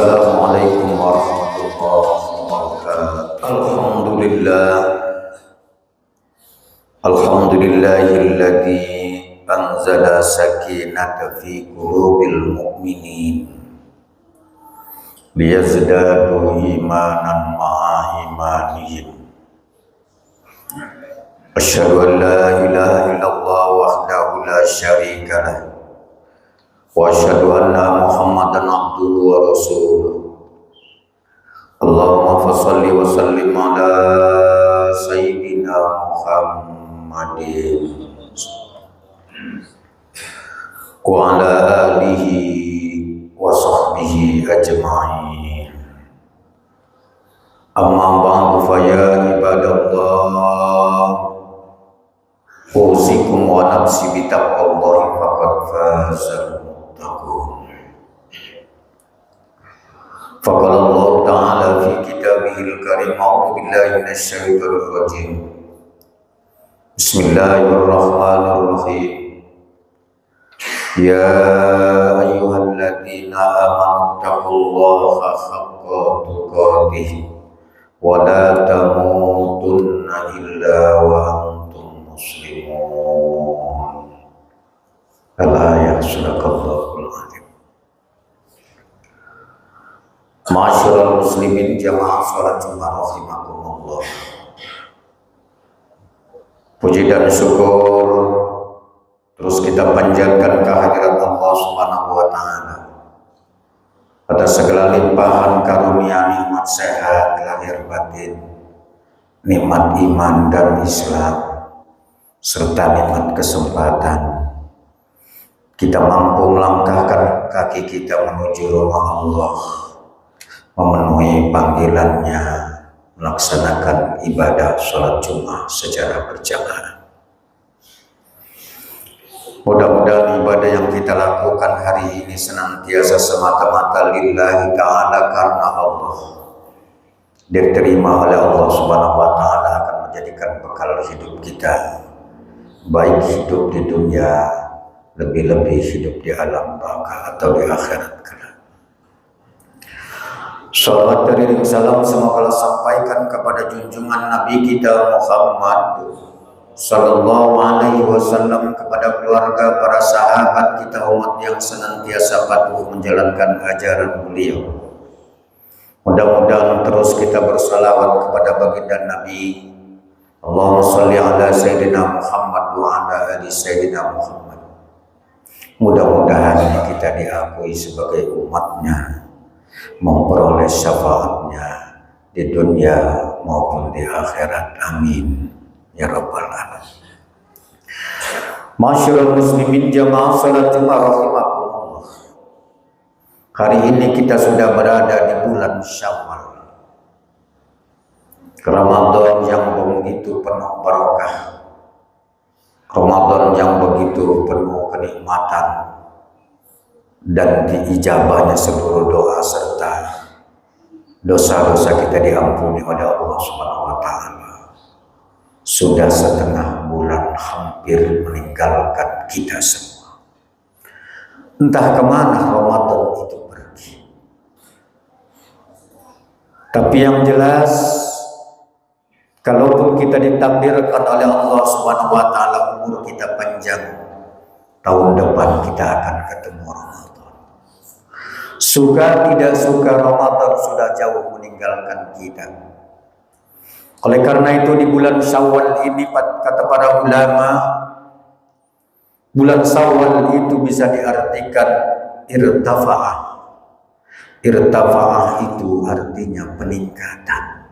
Assalamualaikum warahmatullahi wabarakatuh. Alhamdulillahilladzi anzala sakinata fi qulubil mu'minin liyazdadu imanan ma'a imanihim. Asyhadu an la ilaha illallah wahdahu la syarika lah wa asyhadu anna Muhammadan abduhu wa rasuluh. Allahumma shalli wa sallim ala sayyidina Muhammadin wa ala alihi wa sahbihi ajma'in. Amma ba'du fa ya ibadallah, usikum wa nafsi bitaqwallahi faqad fazal muttaqun. Faqala Allah Ta'ala fi kitabihil karim, a'udzu billahi minasy syaithanir rajim. Bismillahirrahmanirrahim. Ya ayyuhalladzina amanu taqullaha haqqa tuqatih wa la tamutunna illa wa antum muslimun. Al-ayat sadaqallahul azim. Ma'asyiral muslimin jamaah salat Jumat rahimakumullah. Puji dan syukur terus kita panjatkan kehadirat Allah Subhanahu wa taala atas segala limpahan karunia nikmat sehat lahir batin, nikmat iman dan Islam, serta nikmat kesempatan kita mampu melangkahkan kaki kita menuju rumah Allah, memenuhi panggilannya, melaksanakan ibadah sholat Jumat secara berjamaah. Mudah-mudahan ibadah yang kita lakukan hari ini senantiasa semata-mata lillahi ta'ala, karena Allah, diterima oleh Allah Subhanahu wa ta'ala, akan menjadikan bekal hidup kita, baik hidup di dunia, lebih-lebih hidup di alam baka atau di akhirat kelak. Salawat dan salam semoga Allah sampaikan kepada junjungan Nabi kita Muhammad sallallahu alaihi wasallam, kepada keluarga, para sahabat kita, umat yang senantiasa patuh menjalankan ajaran beliau. Mudah-mudahan terus kita bersalawat kepada baginda Nabi. Allahumma shalli ala sayyidina Muhammad wa ala ali sayyidina Muhammad. Mudah-mudahan kita diakui sebagai umatnya, memperoleh syafaatnya di dunia maupun di akhirat. Amin ya rabbal alamin. Masyarul muslimin jamaah salat Jumat rahimakumullah. Hari ini kita sudah berada di bulan Syawal, Ramadan yang begitu penuh barokah, Ramadan yang begitu penuh kenikmatan dan diijabahnya seluruh doa serta dosa-dosa kita diampuni oleh Allah Subhanahu wa taala. Sudah setengah bulan hampir meninggalkan kita semua. Entah kemana Ramadan itu pergi. Tapi yang jelas, kalaupun kita ditakdirkan oleh Allah Subhanahu wa taala umur kita panjang, tahun depan kita akan ketemu Ramadan. Suka tidak suka, Ramadan sudah jauh meninggalkan kita. Oleh karena itu di bulan Syawal ini, kata para ulama, bulan Syawal itu bisa diartikan irtafa'ah. Irtafa'ah itu artinya peningkatan.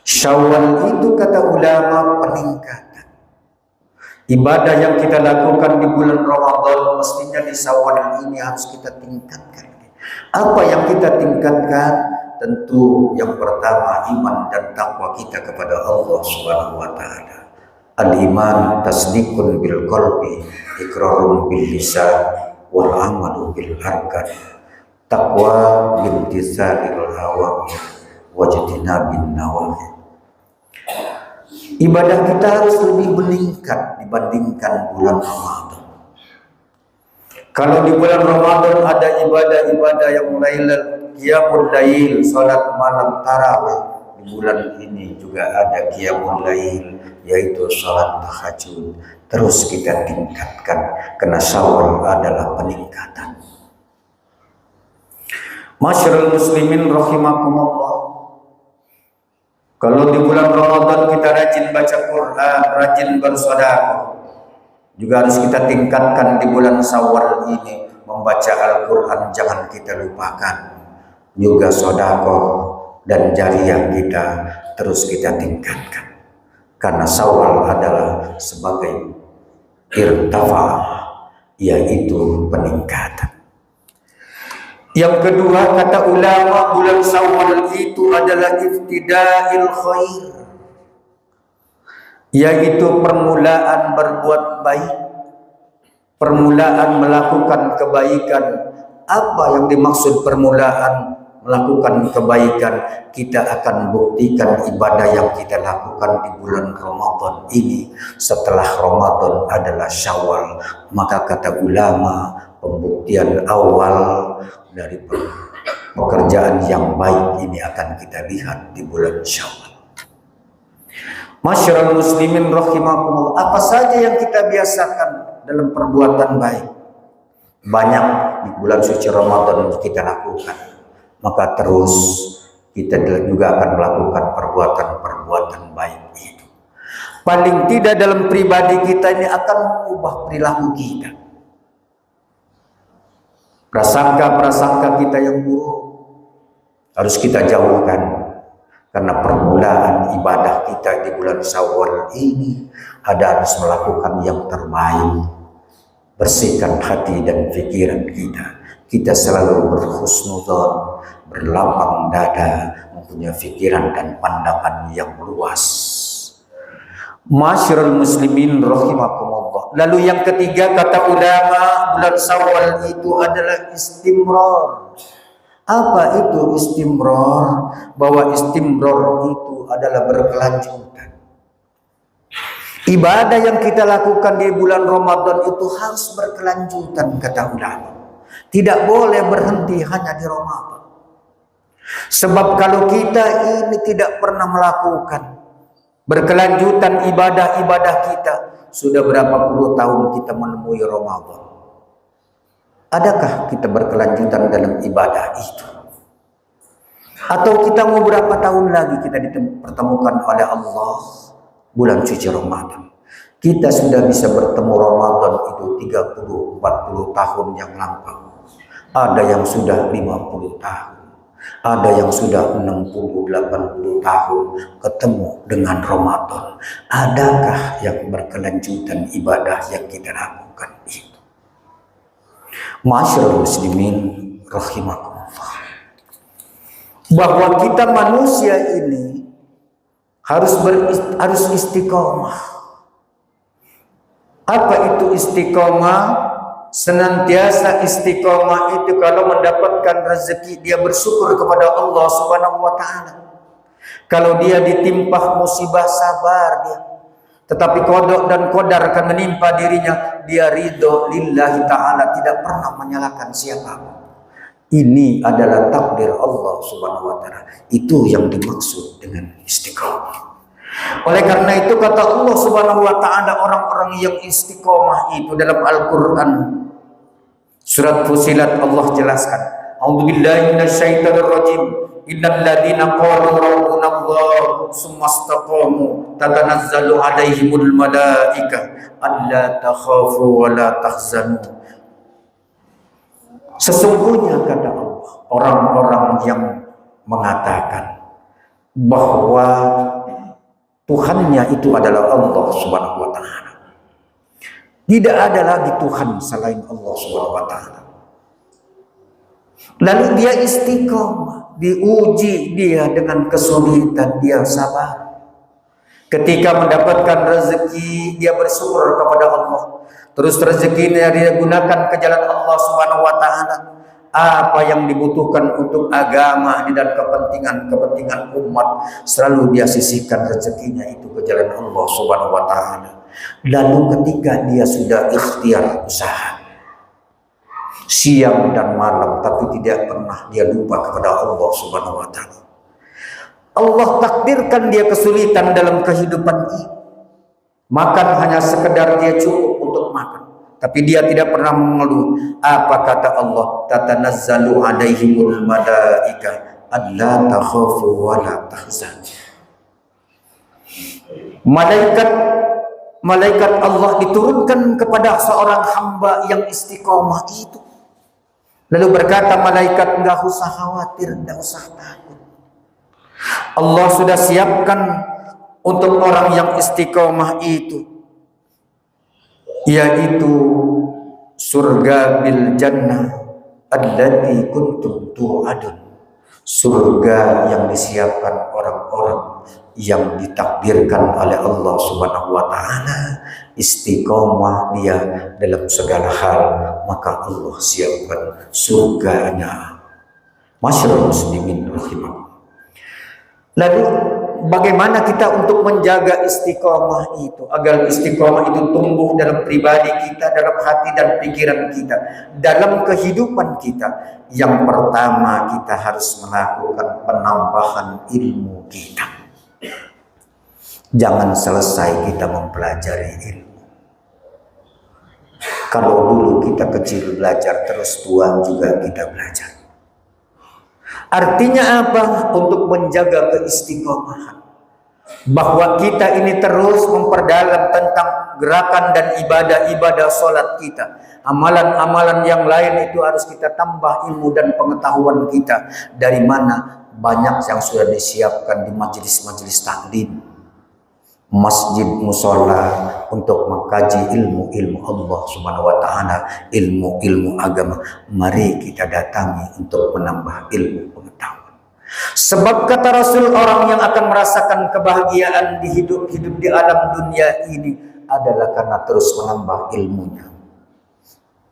Syawal itu kata ulama peningkatan. Ibadah yang kita lakukan di bulan Ramadan mestinya di Syawal ini harus kita tingkatkan. Apa yang kita tingkatkan? Tentu yang pertama iman dan takwa kita kepada Allah Subhanahu wa taala. Al-iman tasdiqun bil qalbi, iqrarun bil lisan, wal amalu bil arkan. Takwa bintisaril awamir wajtinabin nawahi. Ibadah kita harus lebih meningkat dibandingkan bulan Ramadan. Kalau di bulan Ramadan ada ibadah-ibadah yang mulai qiyamul lail, salat malam tarawih. Di bulan ini juga ada qiyamul lail, yaitu salat tahajud. Terus kita tingkatkan, karena Syawal adalah peningkatan. Masyarul muslimin rahimakumullah. Kalau di bulan Ramadan kita rajin baca Quran, rajin bersedekah, juga harus kita tingkatkan di bulan Syawal ini membaca Al-Quran, jangan kita lupakan. Juga sedekah dan jariyah kita terus kita tingkatkan, karena Syawal adalah sebagai irtafa, yaitu peningkatan. Yang kedua, kata ulama, bulan Syawal itu adalah iftida'il khair, yaitu permulaan berbuat baik, permulaan melakukan kebaikan. Apa yang dimaksud permulaan melakukan kebaikan? Kita akan buktikan ibadah yang kita lakukan di bulan Ramadan ini setelah Ramadan adalah Syawal. Maka kata ulama, pembuktian awal dari pekerjaan yang baik ini akan kita lihat di bulan Syawal. Masyarul muslimin rahimakumullah, apa saja yang kita biasakan dalam perbuatan baik, banyak di bulan suci Ramadan kita lakukan. Maka terus kita juga akan melakukan perbuatan-perbuatan baik itu. Paling tidak dalam pribadi kita ini akan mengubah perilaku kita. Prasangka-prasangka kita yang buruk harus kita jauhkan, karena permulaan ibadah kita di bulan Syawal ini harus melakukan yang terbaik. Bersihkan hati dan pikiran kita. Kita selalu berhusnudzon, berlapang dada, mempunyai pikiran dan pandangan yang luas. Masyarul muslimin rahimakumullah. Lalu yang ketiga, kata ulama, bulan Syawal itu adalah istimrar. Apa itu istimrar? Bahwa istimrar itu adalah berkelanjutan. Ibadah yang kita lakukan di bulan Ramadan itu harus berkelanjutan, kata ulama. Tidak boleh berhenti hanya di Ramadan. Sebab kalau kita ini tidak pernah melakukan berkelanjutan ibadah-ibadah kita, sudah berapa puluh tahun kita menemui Ramadan, adakah kita berkelanjutan dalam ibadah itu? Atau kita mau berapa tahun lagi kita dipertemukan oleh Allah bulan suci Ramadan? Kita sudah bisa bertemu Ramadan itu 30-40 tahun yang lampau. Ada yang sudah 50 tahun. Ada yang sudah 60-80 tahun ketemu dengan Ramadan. Adakah yang berkelanjutan ibadah yang kita lakukan itu? Masyarul muslimin rahimakumullah. Bahwa kita manusia ini harus istiqomah. Apa itu istiqomah? Senantiasa istiqomah itu kalau mendapatkan rezeki dia bersyukur kepada Allah Subhanahu wa taala. Kalau dia ditimpa musibah sabar dia. Tetapi kodok dan kodar akan menimpa dirinya, dia ridho lillahi ta'ala, tidak pernah menyalahkan siapapun. Ini adalah takdir Allah Subhanahu wa ta'ala. Itu yang dimaksud dengan istiqomah. Oleh karena itu kata Allah Subhanahu wa ta'ala, orang-orang yang istiqomah itu dalam Al-Quran surat Fusilat Allah jelaskan, a'udzubillahi minasyaitonir rajim, innal ladzina qalu rabbuna Allah tsumma istaqamu tatanazzalu alaihimul malaikah alla takhafu wa la tahzanu. Sesungguhnya kata Allah, orang-orang yang mengatakan bahwa Tuhannya itu adalah Allah Subhanahu wa ta'ala. Tidak ada lagi Tuhan selain Allah Subhanahu wa ta'ala. Lalu dia istiqomah, diuji dia dengan kesulitan, dia sabar. Ketika mendapatkan rezeki, dia bersyukur kepada Allah. Terus rezekinya dia gunakan ke jalan Allah Subhanahu wa ta'ala. Apa yang dibutuhkan untuk agama dan kepentingan umat, selalu dia sisihkan rezekinya itu ke jalan Allah Subhanahu wa ta'ala. Lalu ketika dia sudah ikhtiar usaha, siang dan malam, tapi tidak pernah dia lupa kepada Allah Subhanahu wa taala. Allah takdirkan dia kesulitan dalam kehidupan ini. Makan hanya sekedar dia cukup untuk makan, tapi dia tidak pernah mengeluh. Apa kata Allah? Tatanazzalu alaihimul malaika alla takhafu wa la tahzanu. Malaikat Allah diturunkan kepada seorang hamba yang istiqomah itu. Lalu berkata malaikat, enggak usah khawatir, enggak usah takut. Allah sudah siapkan untuk orang yang istiqomah itu, yaitu surga bil jannah allati kuntum tu'adun. Surga yang disiapkan orang-orang yang ditakdirkan oleh Allah Subhanahu wa taala istiqomah dia dalam segala hal, maka Allah siapkan surganya. Masyaallah muslimin rahimahullah. Lalu bagaimana kita untuk menjaga istiqomah itu, agar istiqomah itu tumbuh dalam pribadi kita, dalam hati dan pikiran kita, dalam kehidupan kita? Yang pertama, kita harus melakukan penambahan ilmu kita. Jangan selesai kita mempelajari ilmu. Kalau dulu kita kecil belajar, terus tua juga kita belajar. Artinya apa? Untuk menjaga keistiqomahan, bahwa kita ini terus memperdalam tentang gerakan dan ibadah-ibadah sholat kita. Amalan-amalan yang lain itu harus kita tambah ilmu dan pengetahuan kita. Dari mana? Banyak yang sudah disiapkan di majelis-majelis taklim, masjid, musola, untuk mengkaji ilmu-ilmu Allah Subhanahu wa taala, ilmu-ilmu agama. Mari kita datangi untuk menambah ilmu pengetahuan. Sebab kata Rasul, orang yang akan merasakan kebahagiaan di hidup di alam dunia ini adalah karena terus menambah ilmunya.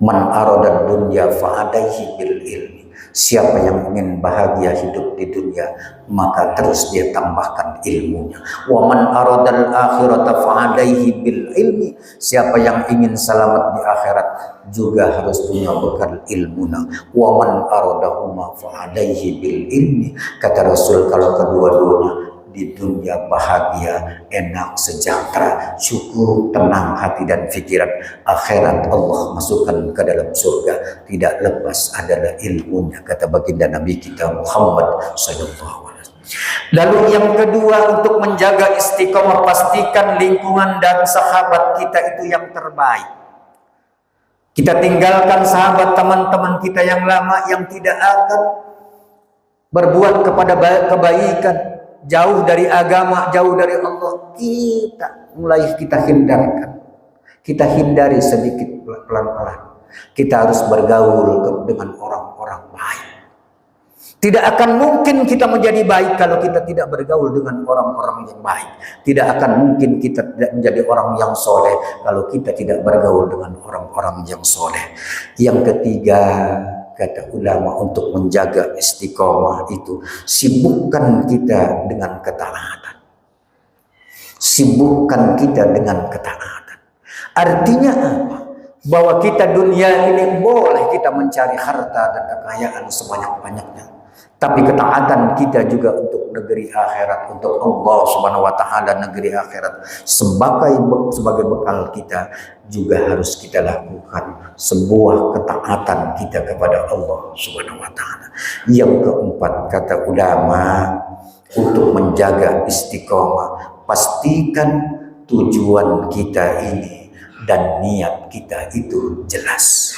Man arada dunya fa alaihi bil ilmi. Siapa yang ingin bahagia hidup di dunia, maka terus dia tambahkan ilmunya. Wa man aradal akhirata fa alaihi bil ilmi. Siapa yang ingin selamat di akhirat juga harus punya bekal ilmunya. Wa man aradahuma fa alaihi bil ilmi. Kata Rasul, kalau kedua-duanya di dunia bahagia, enak, sejahtera, syukur, tenang hati dan pikiran. Akhirat Allah masukkan ke dalam surga, tidak lepas adalah ilmunya, kata baginda Nabi kita Muhammad sallallahu alaihi wasallam. Lalu yang kedua, untuk menjaga istiqomah, pastikan lingkungan dan sahabat kita itu yang terbaik. Kita tinggalkan sahabat teman-teman kita yang lama yang tidak akan berbuat kepada kebaikan, jauh dari agama, jauh dari Allah. Kita hindarkan. Kita hindari sedikit pelan-pelan. Kita harus bergaul dengan orang-orang baik. Tidak akan mungkin kita menjadi baik kalau kita tidak bergaul dengan orang-orang yang baik. Tidak akan mungkin kita tidak menjadi orang yang soleh kalau kita tidak bergaul dengan orang-orang yang soleh. Yang ketiga, kata ulama, untuk menjaga istiqomah itu, sibukkan kita dengan ketaatan. Sibukkan kita dengan ketaatan. Artinya apa? Bahwa kita dunia ini boleh kita mencari harta dan kekayaan sebanyak-banyaknya, tapi ketaatan kita juga untuk negeri akhirat, untuk Allah Subhanahu wa taala, negeri akhirat sebagai bekal kita juga harus kita lakukan sebuah ketaatan kita kepada Allah Subhanahu wa taala. Yang keempat, kata ulama, untuk menjaga istiqomah, pastikan tujuan kita ini dan niat kita itu jelas.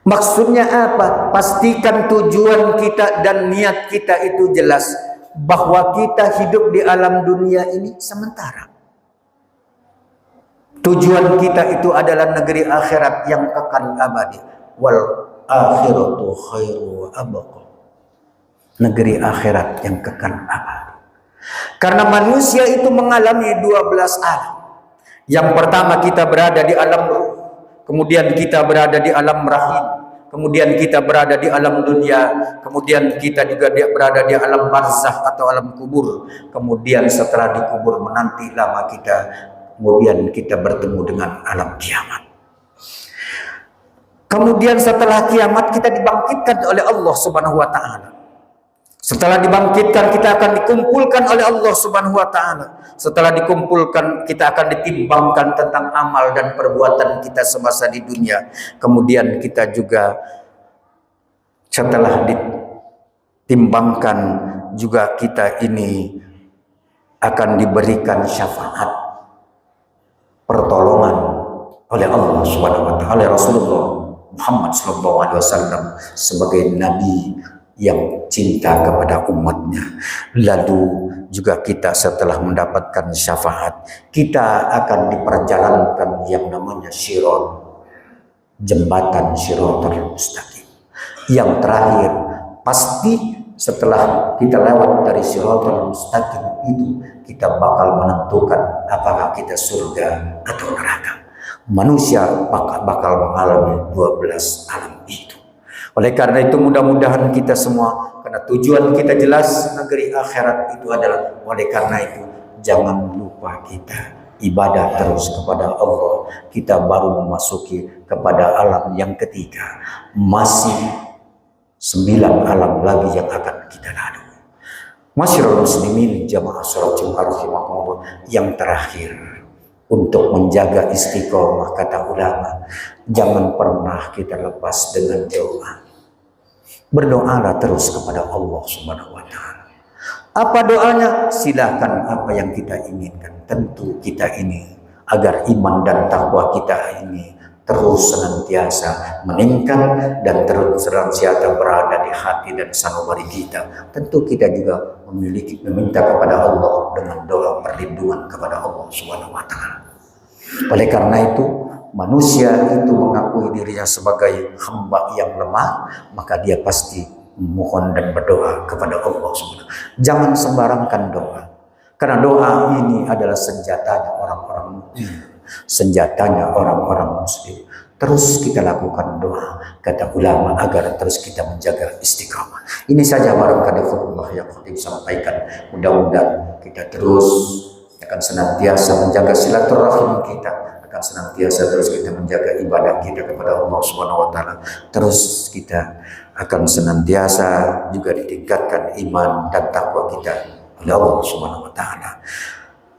Maksudnya apa? Pastikan tujuan kita dan niat kita itu jelas, bahwa kita hidup di alam dunia ini sementara. Tujuan kita itu adalah negeri akhirat yang kekal abadi. Wal akhiratu khairu wa abqa. Negeri akhirat yang kekal abadi. Karena manusia itu mengalami 12 alam. Yang pertama, kita berada di alam ruh, kemudian kita berada di alam rahim, kemudian kita berada di alam dunia, kemudian kita juga berada di alam barzakh atau alam kubur. Kemudian setelah dikubur menanti lama kita, kemudian kita bertemu dengan alam kiamat. Kemudian setelah kiamat kita dibangkitkan oleh Allah Subhanahu wa taala. Setelah dibangkitkan kita akan dikumpulkan oleh Allah Subhanahu wa taala. Setelah dikumpulkan kita akan ditimbangkan tentang amal dan perbuatan kita semasa di dunia. Kemudian kita juga setelah ditimbangkan juga kita ini akan diberikan syafaat pertolongan oleh Allah Subhanahu wa taala, oleh Rasulullah Muhammad sallallahu alaihi wasallam sebagai nabi yang cinta kepada umatnya. Lalu juga kita setelah mendapatkan syafaat, kita akan diperjalankan yang namanya sirat, jembatan Shiratal Mustaqim. Yang terakhir, pasti setelah kita lewat dari Shiratal Mustaqim itu, kita bakal menentukan apakah kita surga atau neraka. Manusia bakal mengalami 12 alam itu. Oleh karena itu mudah-mudahan kita semua, karena tujuan kita jelas negeri akhirat itu adalah, oleh karena itu jangan lupa kita ibadah terus kepada Allah. Kita baru memasuki kepada alam yang ketiga, masih 9 alam lagi yang akan kita lalui. Masyarul muslimin jamaah salat Jumat rahimakumullah, yang terakhir untuk menjaga istiqomah, kata ulama, jangan pernah kita lepas dengan doa. Berdoalah terus kepada Allah Subhanahu wa taala. Apa doanya? Silakan apa yang kita inginkan. Tentu kita ini agar iman dan takwa kita ini terus senantiasa meningkat dan terus senantiasa berada di hati dan sanubari kita. Tentu kita juga meminta kepada Allah dengan doa perlindungan kepada Allah Subhanahu wa taala. Oleh karena itu, manusia itu mengakui dirinya sebagai hamba yang lemah, maka dia pasti memohon dan berdoa kepada Allah Subhanahu. Jangan sembarangkan doa, karena doa ini adalah senjatanya orang-orang mukmin, senjatanya orang-orang muslim. Terus kita lakukan doa, kata ulama, agar terus kita menjaga istiqamah. Ini saja barangkali khutbah yang khatib sampaikan. Mudah-mudahan kita terus akan senantiasa menjaga silaturahim kita, akan senantiasa terus kita menjaga ibadah kita kepada Allah Subhanahu wa taala. Terus kita akan senantiasa juga ditingkatkan iman dan takwa kita oleh Allah Subhanahu wa taala.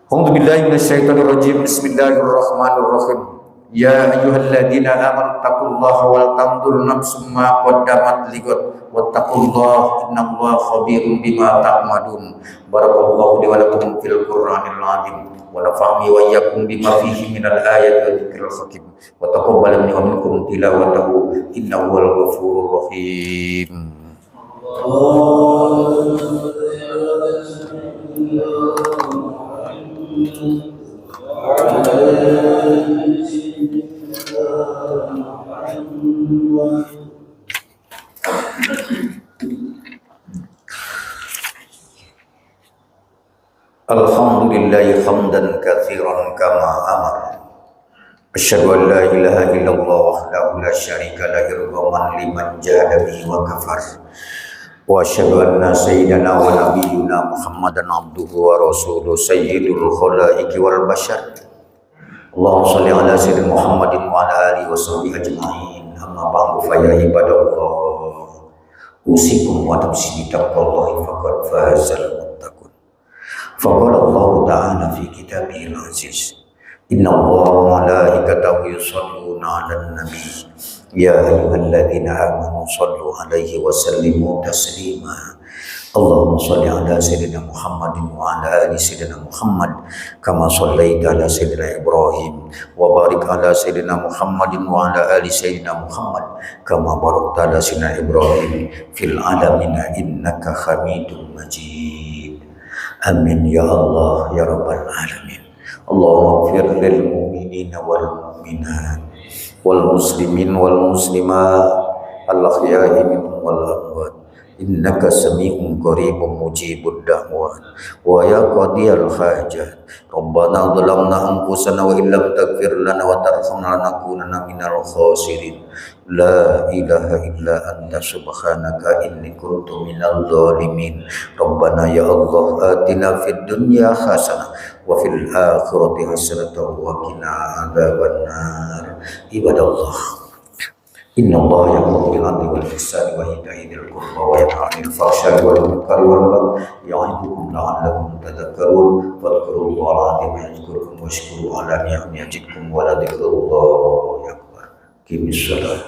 A'udzubillahi minasyaitonirrajim. Bismillahirrahmanirrahim. Ya ayyuhalladzina amanu taqullaha wal tanzur nafsum ma qaddamat lighad wattaqullaha innallaha khabirum bima ta'malun. Barakallahu li wa lakum fil Qur'anil 'azim wa nafa'ni wa iyyakum bima fihi minal ayati wa dzikril hakim wa taqabbal minni wa minkum tilawatahu innahu wal ghafurur rahim. Alhamdulillahi hamdan katsiran kama amar. Asyhadu an la ilaha illallah wahdahu la syarika lahu irghaman liman jahada bihi wa kafar. Wa asyhadu anna sayyidana wa nabiyyuna Muhammadan abduhu wa rasuluhu sayyidul khalaiqi wal bashar. Allahumma shalli ala sayyidina Muhammadin wa ala alihi wa sahbihi ajma'in. Amma ba'du fa ya ibadallah. Usikum wa nafsi taqwallahi faqad fazal muttaqun. Faqala Allah ta'ala fi kitabihil aziz. Inna Allaha wa malaikatahu yusholluna 'alan nabi. Ya ayyuhalladzina amanu shallu 'alaihi wa sallimu taslima. Allahumma shalli ala sayyidina Muhammadin wa ala ali sayyidina Muhammad kama shallaita ala sayyidina Ibrahim wa barik ala sayyidina Muhammadin wa ala ali sayyidina Muhammad kama barakta ala sayyidina Ibrahim fil alamin innaka Hamidum Majid. Amin ya Allah ya rabbal alamin. Allahumma ighfir lil mu'minina wal mu'minat wal muslimin wal muslimat al ahya'i minhum wal amwat. Innaka sami'un qaribun mujibud da'wat wa ya qadiyal hajat. Rabbana dhalamna anfusana wa illam taghfir lana wa tarhamna lanakunanna minal khasirin. La ilaha illa anta subhanaka inni kuntu minal zalimin. Rabbana ya Allah atina fid dunya hasanah wa fil akhirati hasanah wa qina adzabannar. Ibadallah, Inna Allah ya'muru bil 'adli wal ihsani wa ita'i dzil qurba wa yanha 'anil fahsya'i wal munkari wal baghi ya'idukum la'allakum tadhakkarun fadhkurullaha al-'azima yadhkurkum washkuru 'ala ni'amihi yazidkum wa la dzikrullahi akbar. Qimis shalah.